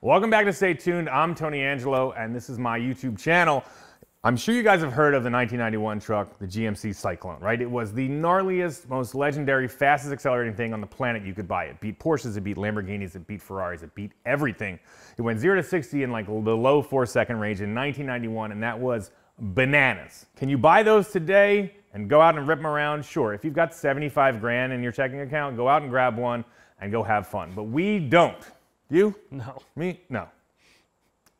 Welcome back to Stay Tuned. I'm Tony Angelo, and this is my YouTube channel. I'm sure you guys have heard of the 1991 truck, the GMC Syclone, right? It was the gnarliest, most legendary, fastest accelerating thing on the planet you could buy. It beat Porsches, it beat Lamborghinis, it beat Ferraris, it beat everything. It went 0 to 60 in like the low 4-second range in 1991, and that was bananas. Can you buy those today and go out and rip them around? Sure. If you've got 75 grand in your checking account, go out and grab one and go have fun. But we don't. You? No. Me? No.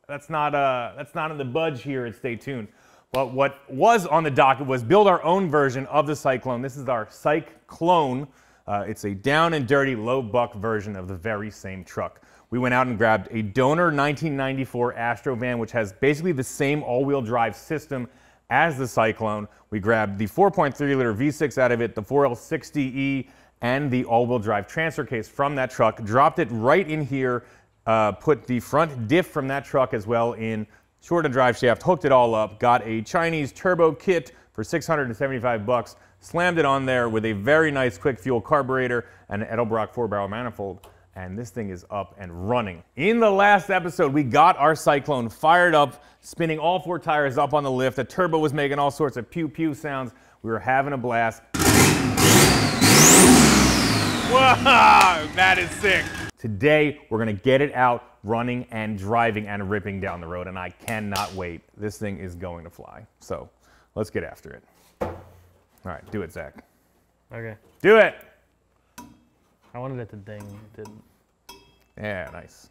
That's not in the budge here at Stay Tuned. But what was on the docket was build our own version of the Syclone. This is our SikeClone. It's a down and dirty, low buck version of the very same truck. We went out and grabbed a donor 1994 Astro van, which has basically the same all-wheel drive system as the Syclone. We grabbed the 4.3-liter V6 out of it, the 4L60E, and the all-wheel drive transfer case from that truck, dropped it right in here, put the front diff from that truck as well in, shortened drive shaft, hooked it all up, got a Chinese turbo kit for 675 bucks, slammed it on there with a very nice quick fuel carburetor and an Edelbrock 4-barrel manifold, and this thing is up and running. In the last episode, we got our Syclone fired up, spinning all 4 tires up on the lift. The turbo was making all sorts of pew-pew sounds. We were having a blast. Whoa, that is sick. Today, we're gonna get it out, running and driving and ripping down the road, and I cannot wait. This thing is going to fly. So, let's get after it. All right, do it, Zach. Okay. Do it. I wanted it to ding. It didn't. Yeah, nice.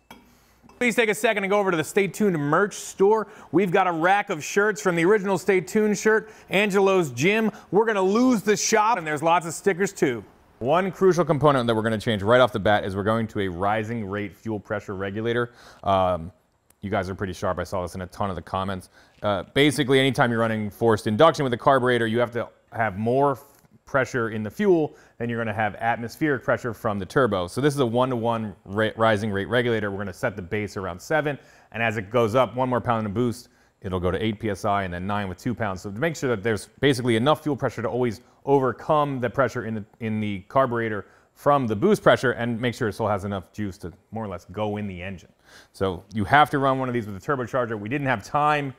Please take a second and go over to the Stay Tuned merch store. We've got a rack of shirts from the original Stay Tuned shirt, Angelo's Gym. We're gonna lose the shop, and there's lots of stickers too. One crucial component that we're going to change right off the bat is we're going to a rising rate fuel pressure regulator. You guys are pretty sharp. I saw this in a ton of the comments. Basically, anytime you're running forced induction with a carburetor, you have to have more pressure in the fuel than you're going to have atmospheric pressure from the turbo. So this is a 1-to-1 rising rate regulator. We're going to set the base around 7, and as it goes up 1 more pound in the boost, it'll go to 8 psi and then 9 with 2 pounds. So to make sure that there's basically enough fuel pressure to always overcome the pressure in the carburetor from the boost pressure and make sure it still has enough juice to more or less go in the engine. So you have to run one of these with a turbocharger. We didn't have time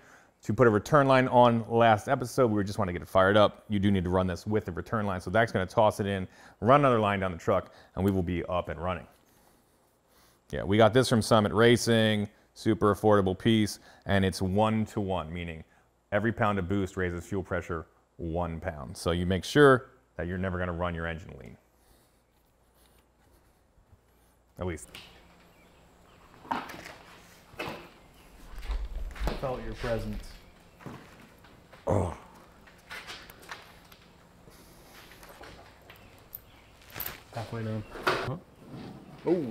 to put a return line on last episode. We just want to get it fired up. You do need to run this with the return line. So Zach's going to toss it in, run another line down the truck, and we will be up and running. Yeah, we got this from Summit Racing. Super affordable piece, and it's 1-to-1, meaning every pound of boost raises fuel pressure 1 pound. So you make sure that you're never going to run your engine lean. At least. I felt your presence. Oh. Halfway done. Huh? Oh.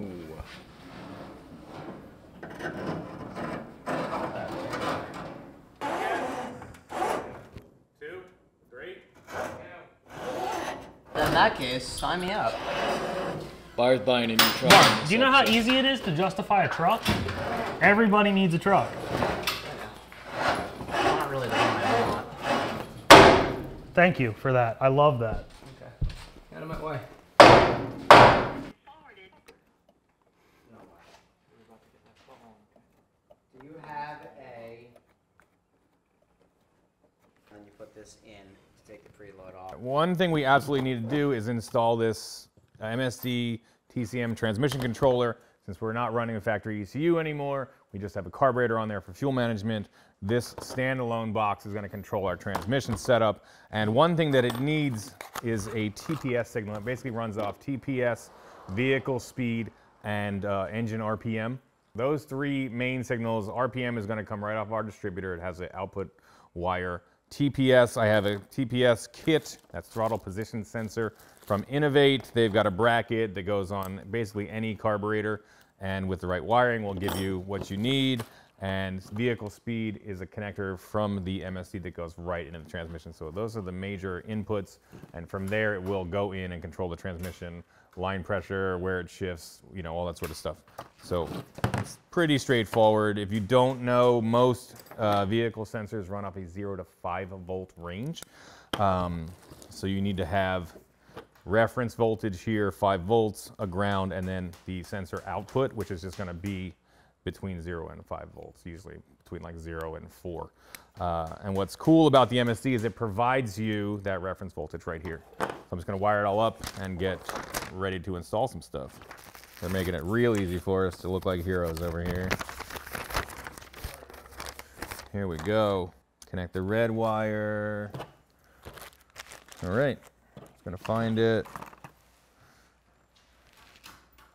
2, 3. In that case, sign me up. Buyer's buying a new truck. Barb, do you know how easy it is to justify a truck? Everybody needs a truck. I'm not really the one I want. Thank you for that. I love that. Okay. Get out of my way. Do you have a... And you put this in to take the preload off. One thing we absolutely need to do is install this MSD TCM transmission controller. Since we're not running a factory ECU anymore, we just have a carburetor on there for fuel management. This standalone box is going to control our transmission setup. And one thing that it needs is a TPS signal. It basically runs off TPS, vehicle speed, and engine RPM. Those 3 main signals. RPM is going to come right off our distributor. It has an output wire. TPS, I have a TPS kit, that's throttle position sensor from Innovate. They've got a bracket that goes on basically any carburetor, and with the right wiring will give you what you need. And vehicle speed is a connector from the MSD that goes right into the transmission. So those are the major inputs, and from there it will go in and control the transmission, line pressure, where it shifts, you know, all that sort of stuff. So it's pretty straightforward. If you don't know, most vehicle sensors run off a 0 to 5 volt range. So you need to have reference voltage here, 5 volts, a ground, and then the sensor output, which is just going to be between 0 and 5 volts, usually between like 0 and 4. And what's cool about the MSD is it provides you that reference voltage right here. So I'm just gonna wire it all up and get ready to install some stuff. They're making it real easy for us to look like heroes over here. Here we go. Connect the red wire. All right, just gonna find it.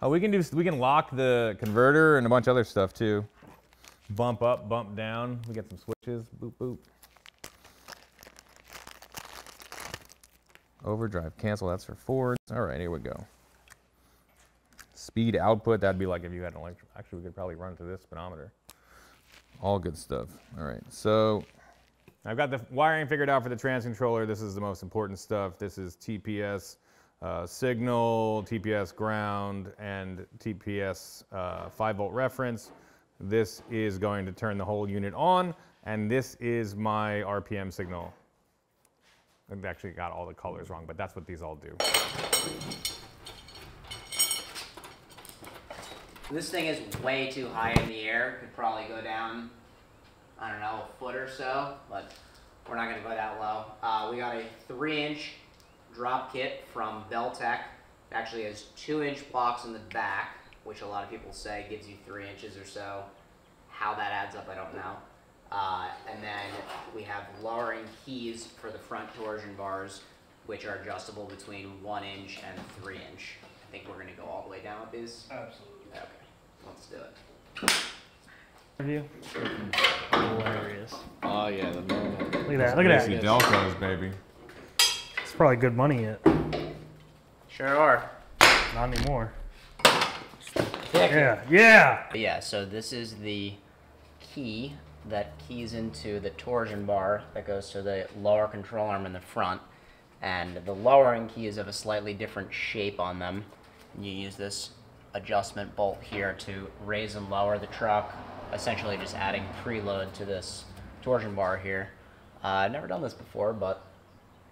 Oh, we can lock the converter and a bunch of other stuff too. Bump up, bump down. We got some switches. Boop, boop. Overdrive, cancel. That's for Ford. All right, here we go. Speed output. That'd be like if you had an electric. Actually, we could probably run it to this speedometer. All good stuff. All right, so I've got the wiring figured out for the trans controller. This is the most important stuff. This is TPS signal, TPS ground, and TPS 5-volt reference. This is going to turn the whole unit on, and this is my RPM signal. I've actually got all the colors wrong, but that's what these all do. This thing is way too high in the air. Could probably go down, I don't know, a foot or so, but we're not gonna go that low. We got a 3-inch drop kit from Beltec. It actually has 2-inch blocks in the back, which a lot of people say gives you 3 inches or so. How that adds up, I don't know. And then we have lowering keys for the front torsion bars, which are adjustable between 1 inch and 3 inch. I think we're gonna go all the way down with these. Absolutely. Okay, let's do it. Review. Hilarious. Oh yeah, the moment. Look at that. Look at that. Delcos, baby. It's probably good money yet. Sure are. Not anymore. Yeah. Yeah. Yeah, so this is the key that keys into the torsion bar that goes to the lower control arm in the front. And the lowering keys have a slightly different shape on them. You use this adjustment bolt here to raise and lower the truck, essentially just adding preload to this torsion bar here. I've never done this before, but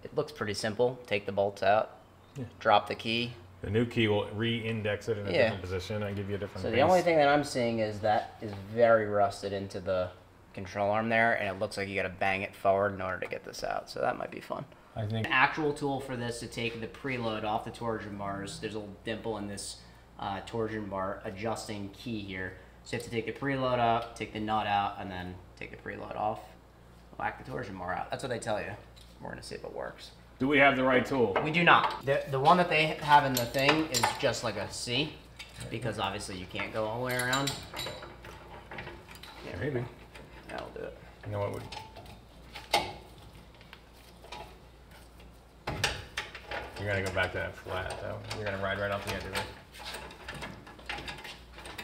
it looks pretty simple. Take the bolts out, drop the key. The new key will re-index it in a different position and give you a different So base. the only thing that I'm seeing is that is very rusted into the control arm there, and it looks like you got to bang it forward in order to get this out. So that might be fun. I think An actual tool for this to take the preload off the torsion bars. There's a little dimple in this torsion bar adjusting key here. So you have to take the preload out, take the nut out, and then take the preload off. Whack the torsion bar out. That's what they tell you. We're gonna see if it works. do we have the right tool? We do not. The one that they have in the thing is just like a C, because obviously you can't go all the way around. Yeah, maybe. That'll do it. You know what would? You're gonna go back to that flat though. You're gonna ride right off the edge of it.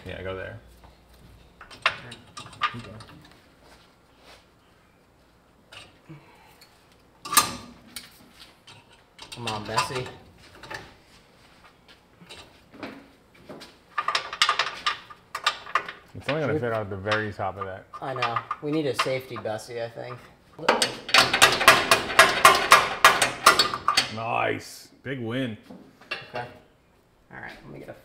Yeah, go there. Okay. Come on, Bessie. It's only gonna fit out the very top of that. I know. We need a safety Bessie, I think. Nice. Big win. Okay. All right, let me get a...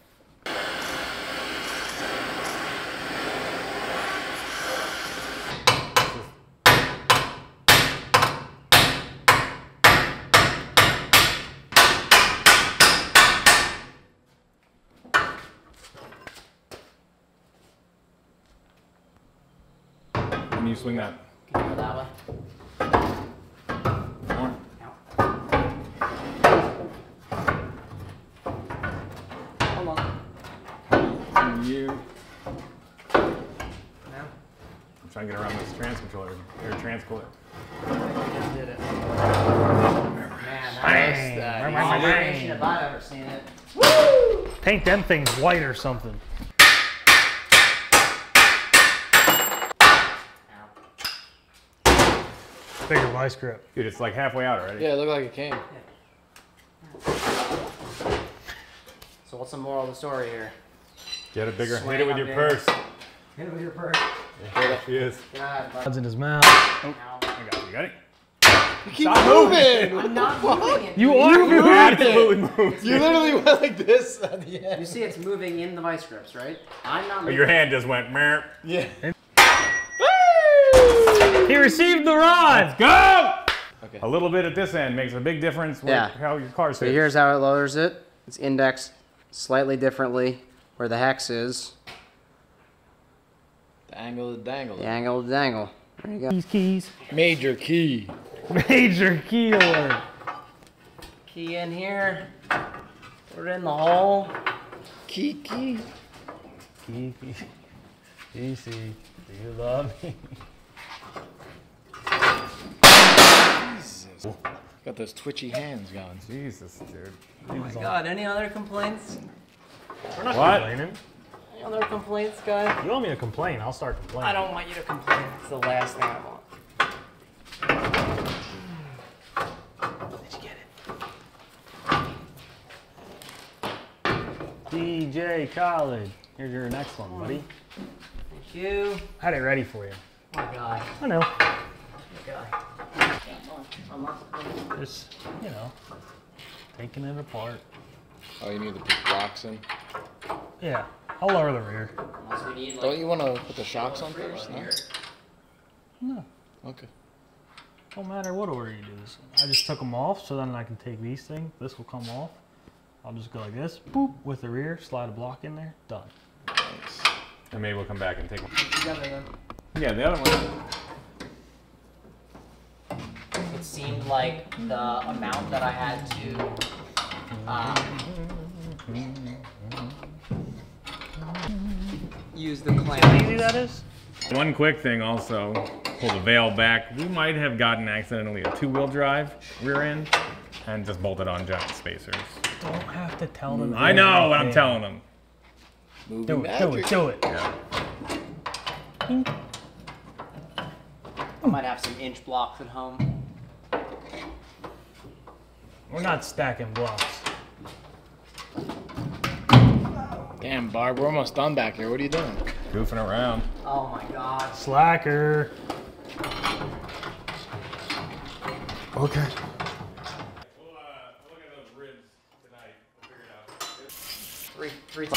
Can you swing that? Can you go that way? More? Hold on. And you. No? I'm trying to get around this trans controller, or trans cooler. I just did it. Man, that was the combination if I've ever seen it. Woo! Paint them things white or something. Bigger vice grip. Dude, it's like halfway out already. Yeah, it looked like it came. So what's the moral of the story here? Get a bigger. Swing Hit it with up your in. purse. Hit it with your purse. Yeah, she is. God, Odds in his mouth. Ow. I got it. You got it? Keep moving. I'm not moving it. You are You absolutely moved. You literally went like this at the end. You see it's moving in the vice grips, right? I'm not moving. Your hand just went, meh. Yeah. He received the rod. Go! Okay. A little bit at this end makes a big difference with how your car So sits. here's how it lowers it. It's indexed slightly differently where the hex is. The angle of the dangle. The angle of the dangle. There you go. Keys. Major key. Major key alert. Key in here. Put it in the hole. Key. Key. Easy. Do you love me? Jesus. Got those twitchy hands going. Jesus, dude. Oh my God, any other complaints? We're not What? complaining. Any other complaints, guy? You want me to complain? I'll start complaining. I don't want you to complain. It's the last thing I want. Did you get it? DJ Khaled. Here's your next one, buddy. Thank you. I had it ready for you. Oh my God. I know. God. Just, you know, taking it apart. Oh, you need to put blocks in? Yeah, I'll lower the rear. Unless we need, like, Don't you want to put the shocks on first? No? No, Okay. don't matter what order you do this. I just took them off so then I can take these things. This will come off. I'll just go like this, boop, with the rear, slide a block in there, done. Nice. And maybe we'll come back and take one. together then. Yeah, the other one. It seemed like the amount that I had to use the clamp. How easy that is? One quick thing also, pull the veil back. We might have gotten accidentally a two-wheel drive rear end and just bolted on giant spacers. Don't have to tell them. I know what I'm telling them. Movie Do it, magic. do it. Yeah. I might have some inch blocks at home. We're not stacking blocks. Damn, Barb, we're almost done back here. What are you doing? Goofing around. Oh my God. Slacker. Okay. We'll look at those ribs tonight. We'll figure it out. Three.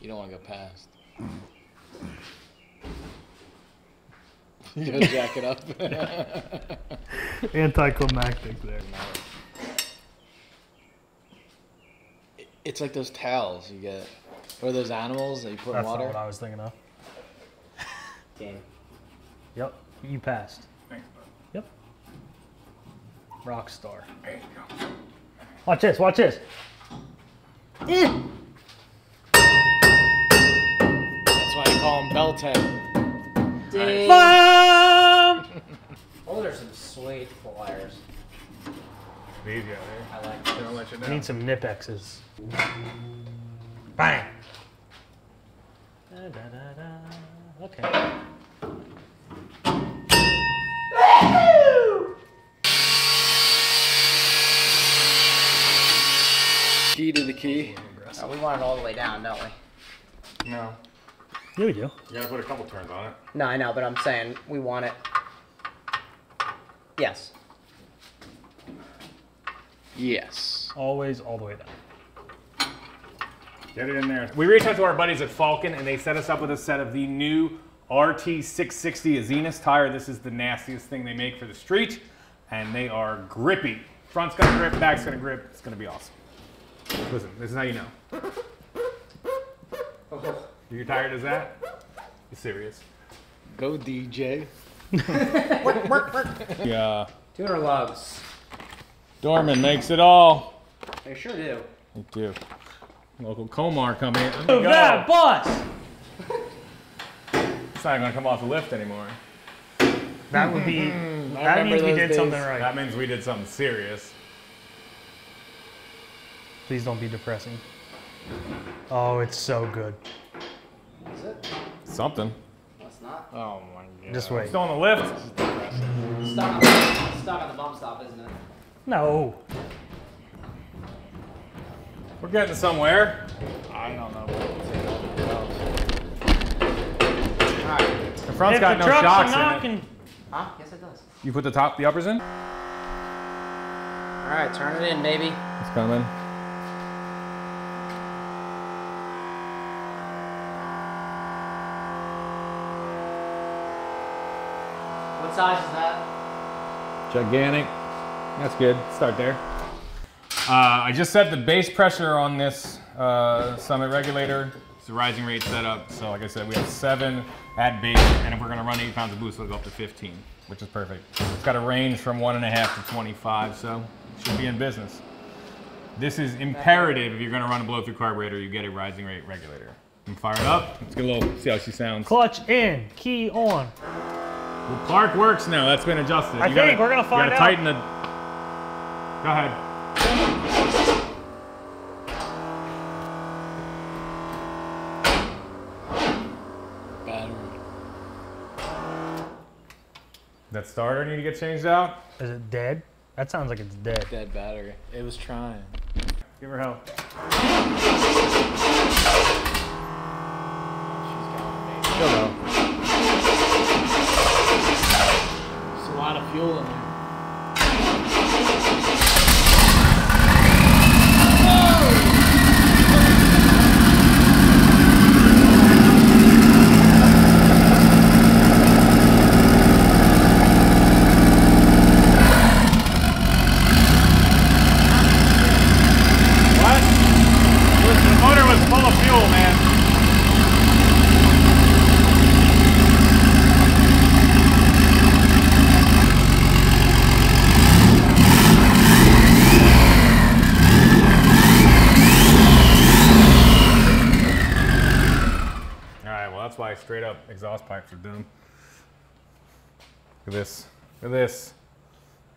You don't want to go past. You gotta jack it up. Anticlimactic there. It's like those towels you get, or those animals that you put in That's water. not what I was thinking of. Game. Yep, you passed. Thanks, bud. Yep. Rock star. There you go. Watch this, watch this. That's why you call them belt head. Ding. Bam! Oh, there's some sweet pliers. These guys. I like They don't those. let you I down. need some nip X's. Bang! Da, da, da, da. Okay. Key to the key. Oh, we want it all the way down, don't we? No. Yeah, we do. You gotta put a couple turns on it. No, I know, but I'm saying we want it. Yes. Yes. Always all the way down. Get it in there. We reached out to our buddies at Falken and they set us up with a set of the new RT660 Azenis tire. This is the nastiest thing they make for the street. And they are grippy. Front's gonna grip, back's gonna grip. It's gonna be awesome. Listen, this is how you know. You tired as that? You serious? Go DJ. Yeah. Tuner lugs. Dorman makes it all. They sure do. Me too. Local Comar coming in. Move that bus! It's not gonna come off the lift anymore. That would be. That remember means we those did days. something right. That means we did something serious. Please don't be depressing. Oh, it's so good. Is it? Something. No, it's not. Oh my god. Just wait. Still on the lift? Stuck on the bump stop, isn't it? No. We're getting somewhere. I don't know. Alright. And front's got no shocks in it. Huh? Yes, it does. You put the uppers in? All right, turn it in, baby. It's coming. What size is that? Gigantic. That's good. Start there. I just set the base pressure on this Summit regulator. It's a rising rate setup. So like I said, we have 7 at base, and if we're gonna run 8 pounds of boost, it'll go up to 15, which is perfect. It's got a range from 1.5 to 25, so it should be in business. This is imperative if you're gonna run a blow-through carburetor, you get a rising rate regulator. And fire it up. Let's get a little, see how she sounds. Clutch in, key on. Well, Clark works now. That's been adjusted. I think we're gonna find out. You gotta tighten the. Go ahead. Battery. That starter need to get changed out. Is it dead? That sounds like it's dead. Dead battery. It was trying. Give her help. She'll go. There's a lot of fuel in there. That's why straight up exhaust pipes are doomed. Look at this. Look at this.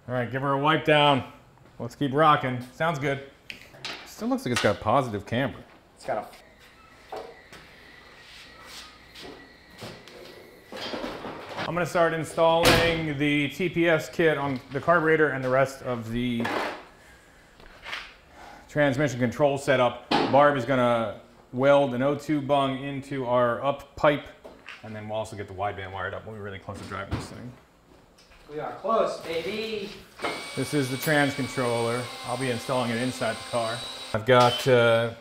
All right, give her a wipe down. Let's keep rocking. Sounds good. Still looks like it's got positive camber. It's got a... I'm gonna start installing the TPS kit on the carburetor and the rest of the transmission control setup. Barb is gonna weld an O2 bung into our up pipe, and then we'll also get the wideband wired up. We'll be really close to driving this thing. We are close, baby. This is the trans controller. I'll be installing it inside the car. I've got,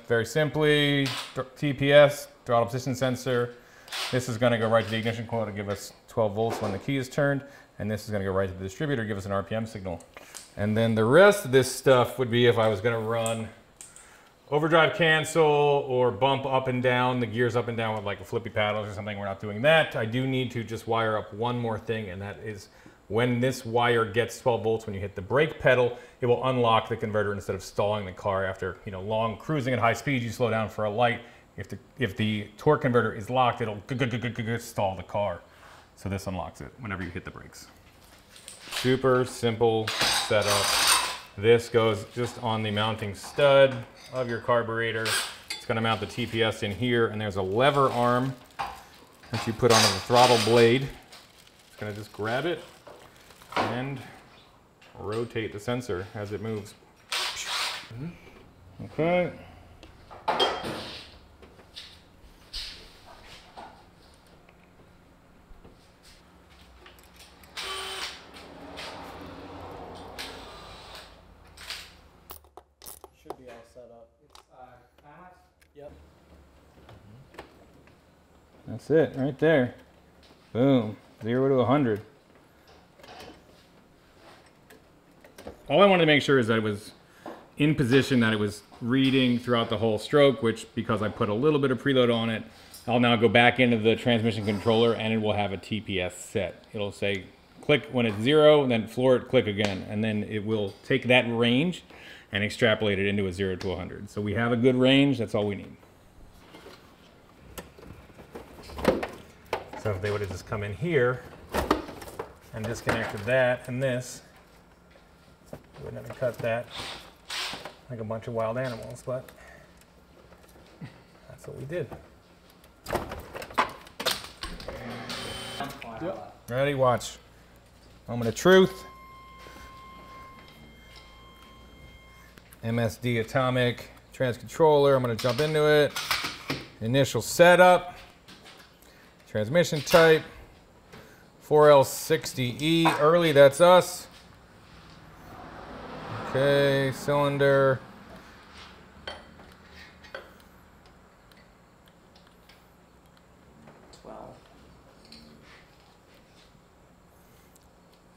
very simply, TPS, throttle position sensor. This is gonna go right to the ignition coil to give us 12 volts when the key is turned, and this is gonna go right to the distributor to give us an RPM signal. And then the rest of this stuff would be if I was gonna run overdrive cancel or bump up and down, the gears up and down with like a flippy paddles or something. We're not doing that. I do need to just wire up one more thing, and that is when this wire gets 12 volts, when you hit the brake pedal, it will unlock the converter instead of stalling the car after, you know, long cruising at high speed. You slow down for a light. If the torque converter is locked, it'll stall the car. So this unlocks it whenever you hit the brakes. Super simple setup. This goes just on the mounting stud of your carburetor. It's gonna mount the TPS in here, and there's a lever arm that you put onto the throttle blade. It's gonna just grab it and rotate the sensor as it moves. Okay. Should be all set up. Yep. That's it, right there. Boom, 0 to 100. All I wanted to make sure is that it was in position, that it was reading throughout the whole stroke, which, because I put a little bit of preload on it, I'll now go back into the transmission controller and it will have a TPS set. It'll say click when it's 0, then floor it, click again, and then it will take that range and extrapolate it into a 0 to 100. So we have a good range, that's all we need. So if they would have just come in here and disconnected that and this, we wouldn't have cut that like a bunch of wild animals, but that's what we did. Yep. Ready? Watch. Moment of truth. MSD Atomic Trans Controller. I'm going to jump into it. Initial setup. Transmission type. 4L60E early, that's us. Okay, cylinder.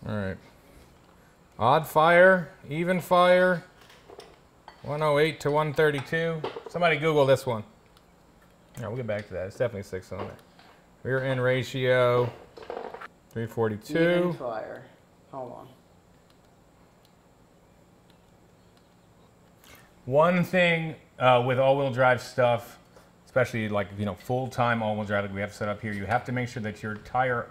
All right. Odd fire, even fire, 108 to 132. Somebody Google this one. Yeah, we'll get back to that. It's definitely 6-cylinder. Rear end ratio, 342. Even fire. Hold on. One thing with all-wheel drive stuff, especially like, you know, full-time all-wheel drive like we have set up here, you have to make sure that your tire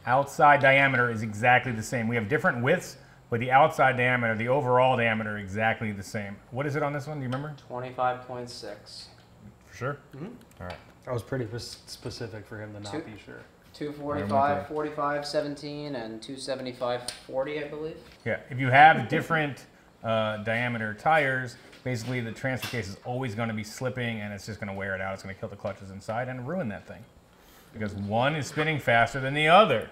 outside diameter is exactly the same. We have different widths, but the outside diameter, the overall diameter, exactly the same. What is it on this one? Do you remember? 25.6. For sure? Mm-hmm. All right. That was pretty specific for him to not be sure. 245, 45, 17, and 275, 40, I believe. Yeah, if you have different diameter tires, basically the transfer case is always going to be slipping and it's just going to wear it out. It's going to kill the clutches inside and ruin that thing. Because one is spinning faster than the other.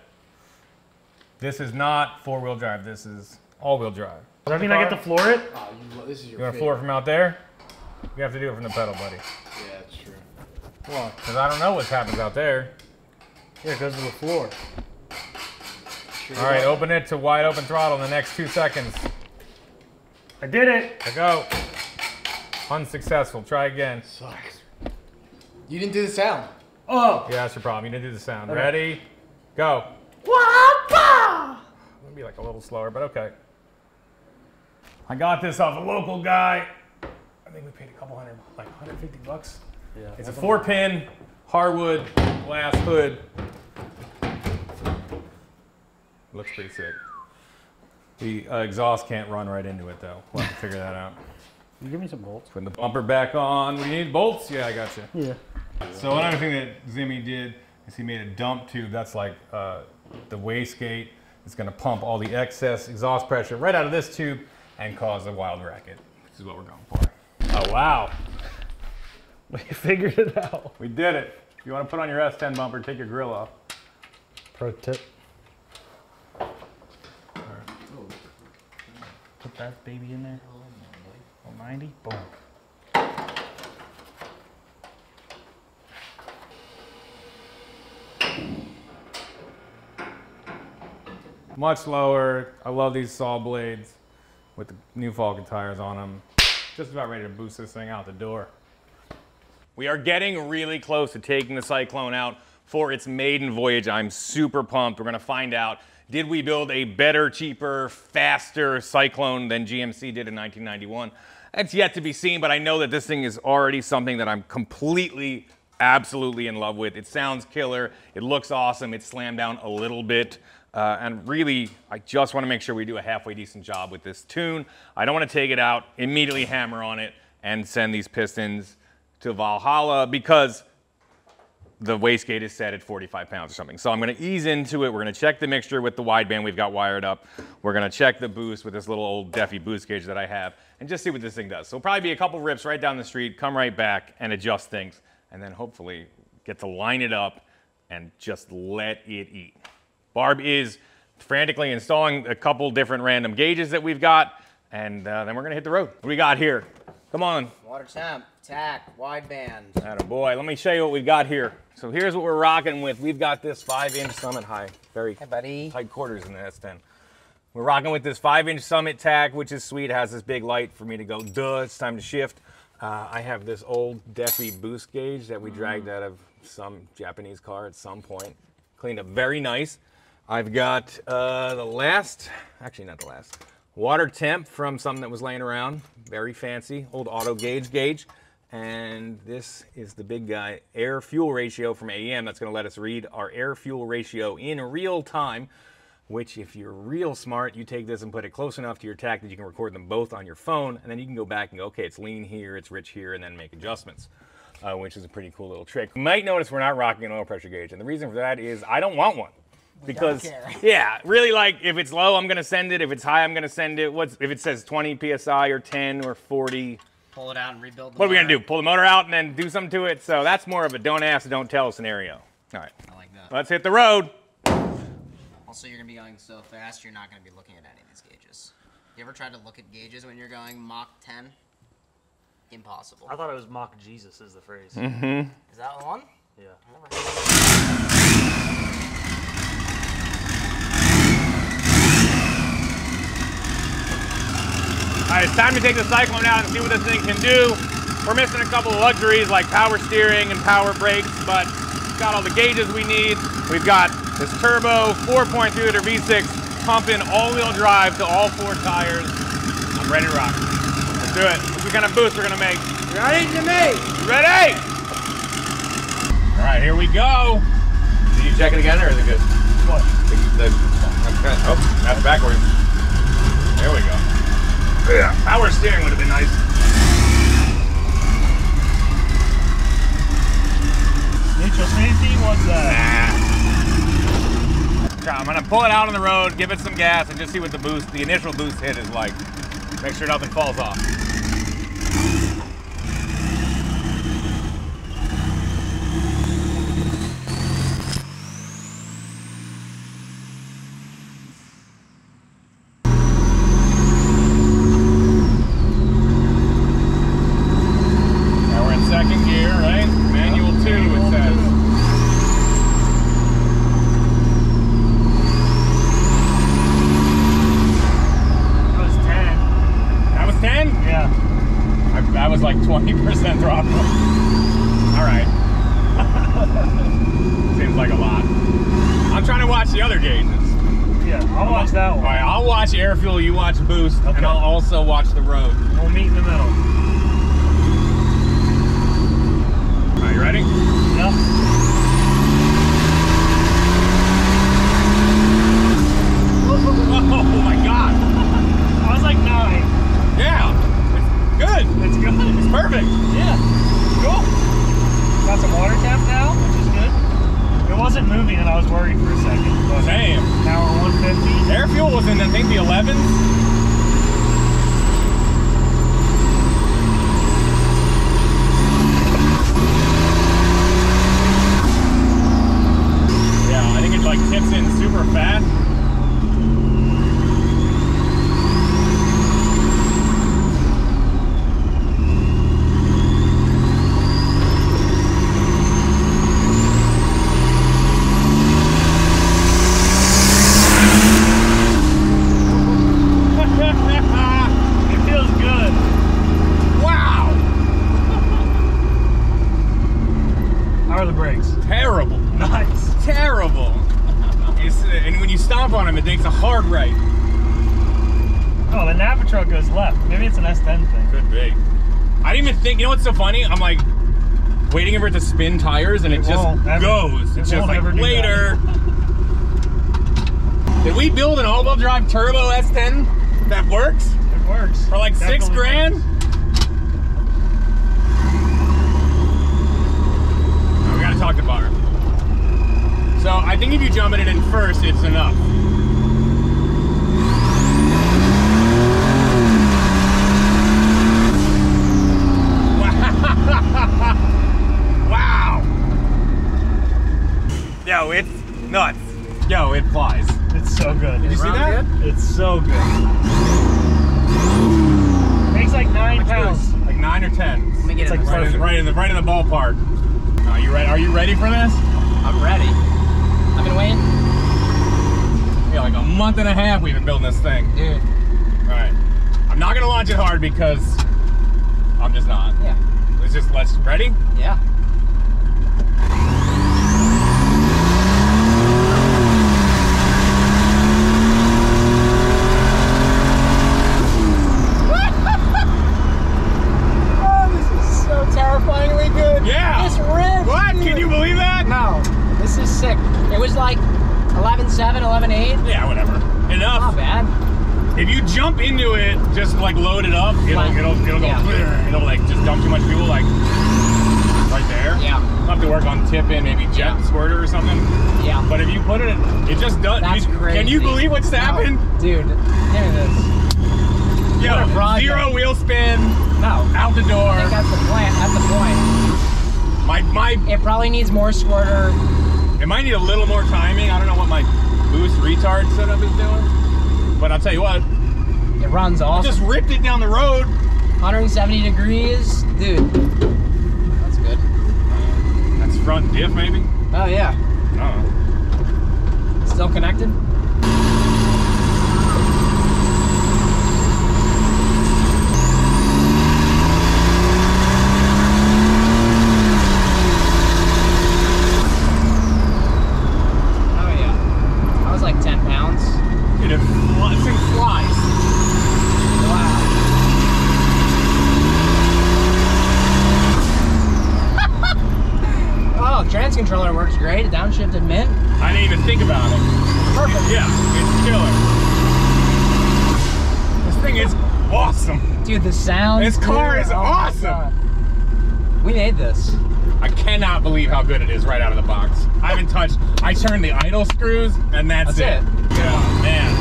This is not four-wheel drive. This is all-wheel drive. Does that mean I get to floor it? Oh, this is your You want to floor from out there? You have to do it from the pedal, buddy. Yeah, that's true. Why? Because I don't know what happens out there. Yeah, because of the floor. Sure. All right, open it to wide open throttle in the next 2 seconds. I did it! There go. Unsuccessful. Try again. Sucks. You didn't do the sound. Oh! Yeah, that's your problem. You didn't do the sound. Okay. Ready? Go. It'll be like a little slower, but okay. I got this off a local guy. I think we paid a couple hundred, like 150 bucks. Yeah. It's a 4-pin hardwood glass hood. Looks pretty sick. The exhaust can't run right into it though. We'll have to figure that out. Can you give me some bolts? Putting the bumper back on. What do you need? Bolts? Yeah, I got you. Yeah. So another thing that Zimmy did is he made a dump tube. That's like the wastegate. It's going to pump all the excess exhaust pressure right out of this tube and cause a wild racket. This is what we're going for. Oh, wow. We figured it out. We did it. If you want to put on your S10 bumper, take your grill off. Pro tip. Put that baby in there. 90. Boom. Much lower. I love these saw blades with the new Falken tires on them. Just about ready to boost this thing out the door. We are getting really close to taking the Syclone out for its maiden voyage. I'm super pumped. We're going to find out, did we build a better, cheaper, faster Syclone than GMC did in 1991? That's yet to be seen, but I know that this thing is already something that I'm completely, absolutely in love with. It sounds killer. It looks awesome. It's slammed down a little bit. And really, I just want to make sure we do a halfway decent job with this tune. I don't want to take it out, immediately hammer on it, and send these pistons to Valhalla because the wastegate is set at 45 pounds or something. So I'm going to ease into it. We're going to check the mixture with the wideband we've got wired up. We're going to check the boost with this little old Deafy boost gauge that I have and just see what this thing does. So it'll probably be a couple rips right down the street, come right back and adjust things, and then hopefully get to line it up and just let it eat. Barb is frantically installing a couple different random gauges that we've got, and then we're going to hit the road. What do we got here? Come on. Water temp, tack, wideband. Attaboy. Let me show you what we've got here. So here's what we're rocking with. We've got this 5-inch Summit high. Very Hey, buddy. tight quarters in the S10. We're rocking with this 5-inch Summit tack, which is sweet. It has this big light for me to go, duh, it's time to shift. I have this old Deafy boost gauge that we dragged out of some Japanese car at some point. Cleaned up very nice. I've got the last, actually not the last, water temp from something that was laying around. Very fancy, old auto gauge. And this is the big guy, air-fuel ratio from AEM. That's going to let us read our air-fuel ratio in real time, which if you're real smart, you take this and put it close enough to your tack that you can record them both on your phone, and then you can go back and go, okay, it's lean here, it's rich here, and then make adjustments, which is a pretty cool little trick. You might notice we're not rocking an oil pressure gauge, and the reason for that is I don't want one. Because, yeah, really, like, if it's low, I'm going to send it. If it's high, I'm going to send it. If it says 20 PSI or 10 or 40. Pull it out and rebuild the What are we going to do? Pull the motor out and then do something to it? So that's more of a don't ask, don't tell scenario. All right. I like that. Let's hit the road. Also, you're gonna be going so fast, you're not gonna be looking at any of these gauges. You ever tried to look at gauges when you're going Mach 10? Impossible. I thought it was Mach Jesus is the phrase. Mm-hmm. Is that the one? Yeah. All right, it's time to take the Syclone out and see what this thing can do. We're missing a couple of luxuries like power steering and power brakes, but we've got all the gauges we need. We've got this turbo 4.3 liter V6 pumping all-wheel drive to all 4 tires. I'm ready to rock. Let's do it. Let's see what kind of boost we're gonna make. Ready to make. Ready? All right, here we go. Did you check it again, or is it good? What? Oh, that's backwards. There we go. Yeah, power steering would have been nice. Neutral safety, what's that? Nah. I'm gonna pull it out on the road, give it some gas, and just see what the initial boost hit is like. Make sure nothing falls off. Second gear, right? Manual 2, it says. That was 10. That was 10? Yeah. That was like 20% throttle. All right. Seems like a lot. I'm trying to watch the other gauges. Yeah, I'll watch that one. All right, I'll watch air fuel, you watch boost, okay. And I'll also watch the road. We'll meet in the middle. Are you ready? Yep. Oh my God. I was like 9. Yeah. It's good. It's good. It's perfect. Yeah. Cool. Got some water tap now, which is good. It wasn't moving and I was worried for a second. But Same. now we're 150. Air fuel was in, I think, the 11s. Like tips in super fast. It feels good. Wow. How are the brakes? Terrible. Nice. Terrible. And when you stomp on them, it takes a hard right. Oh, the Napa truck goes left. Maybe it's an S10 thing. Could be. I didn't even think, you know what's so funny? I'm like waiting for it to spin tires and it just goes. It's just like later. Did we build an all-wheel drive turbo S10 that works? It works. For like Definitely 6 grand? works. Oh, we gotta talk to Barb. So I think if you jump it in first, it's enough. Wow. Yo, it's nuts. Yo, it flies. It's so good. Did you see that? It's so good. Makes like 9 pounds. Like 9 or 10. Let me get It's in like the Right in the ballpark. Are you ready for this? I'm ready. I've been waiting. Yeah, like a month and a half we've been building this thing. Dude. All right. I'm not gonna launch it hard because I'm just not. Yeah. Let's ready? Yeah. Oh, this is so terrifyingly good. Yeah. This ripped. What? Can you believe that? No. This is sick. It was like 11.7, 11.8. Yeah, whatever. Enough. Not bad. If you jump into it, just like load it up, it'll go, Yeah. it'll like just dump too much fuel, like right there. Yeah. You'll have to work on tip-in, maybe jet squirter or something. Yeah. But if you put it, it just does. That's crazy. Can you believe what's happened? Dude, give me this. Yo, What a project. 0 wheel spin, No. out the door. I think that's the plan. That's the point. My It probably needs more squirter. It might need a little more timing. I don't know what my boost retard setup is doing. But I'll tell you what, It runs I awesome. just ripped it down the road. 170 degrees, dude. That's good. That's front diff, maybe? Oh yeah. I don't know. Still connected? Oh yeah. I was like 10 pounds. Dude, this thing flies. Wow. Oh, trans controller works great. Downshifted mint. I didn't even think about it. Perfect. Yeah, it's killer. This thing is awesome. Dude, the sound. This car is Oh my awesome. God. We made this. I cannot believe how good it is right out of the box. I haven't touched. I turned the idle screws, and that's it. Yeah, man.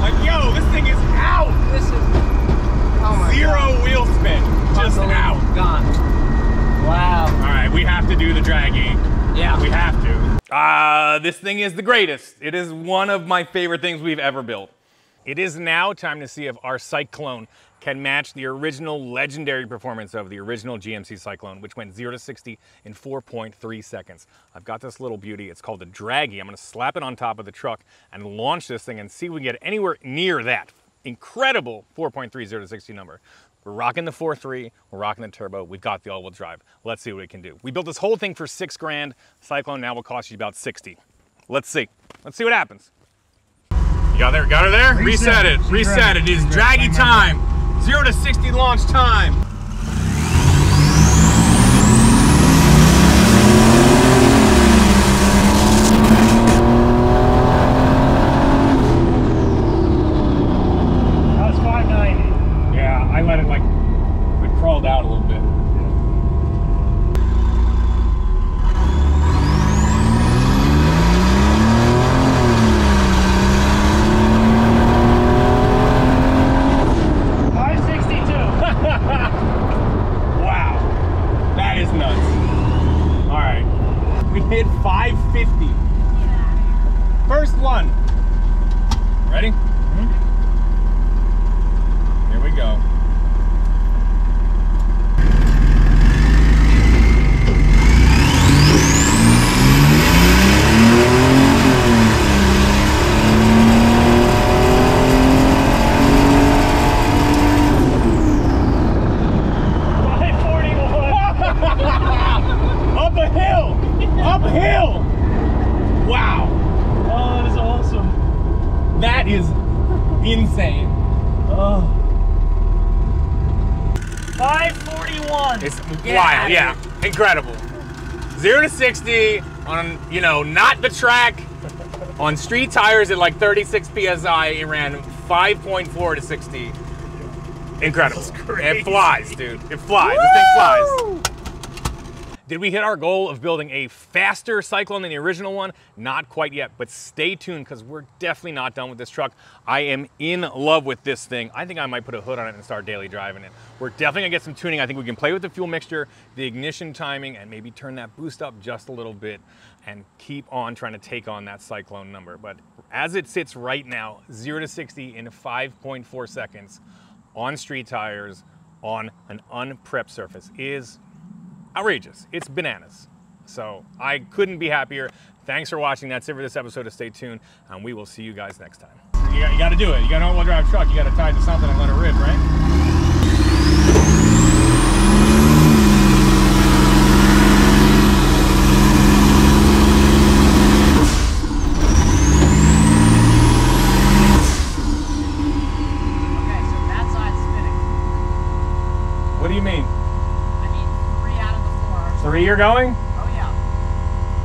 Like, yo, this thing is out. This is oh my Zero God. wheel spin, just Unbelievable. out. Gone. Wow. All right, we have to do the Draggy. Yeah. We have to. This thing is the greatest. It is one of my favorite things we've ever built. It is now time to see if our Syclone can match the original legendary performance of the original GMC Syclone, which went 0 to 60 in 4.3 seconds. I've got this little beauty. It's called the Draggy. I'm gonna slap it on top of the truck and launch this thing and see if we can get anywhere near that incredible 4.30 to 60 number. We're rocking the 4.3, we're rocking the turbo, we've got the all-wheel drive. Let's see what we can do. We built this whole thing for 6 grand. Syclone now will cost you about 60. Let's see. Let's see what happens. You got her there? Reset it. Reset it. It is Draggy time. 0 to 60 launch time. That was 590. Yeah, I let it it crawled out a little bit. Wow, that is nuts. All right, we hit 550. First one. Ready? Here we go. Uphill! Uphill! Wow! Oh, that is awesome. That is insane. Oh. 541. It's wild, yeah. Incredible. 0 to 60 on, you know, not the track. On street tires at like 36 PSI, it ran 5.4 to 60. Incredible. It flies, dude. It flies. This thing flies. Did we hit our goal of building a faster Syclone than the original one? Not quite yet, but stay tuned because we're definitely not done with this truck. I am in love with this thing. I think I might put a hood on it and start daily driving it. We're definitely gonna get some tuning. I think we can play with the fuel mixture, the ignition timing, and maybe turn that boost up just a little bit and keep on trying to take on that Syclone number. But as it sits right now, 0 to 60 in 5.4 seconds on street tires on an unprepped surface is outrageous. It's bananas. So I couldn't be happier. Thanks for watching. That's it for this episode of Stay Tuned, and we will see you guys next time. You got to do it. You got an all-wheel drive truck. You got to tie it to something and let it rip, right? What do you mean? I mean, 3 out of the 4. 3 you're going?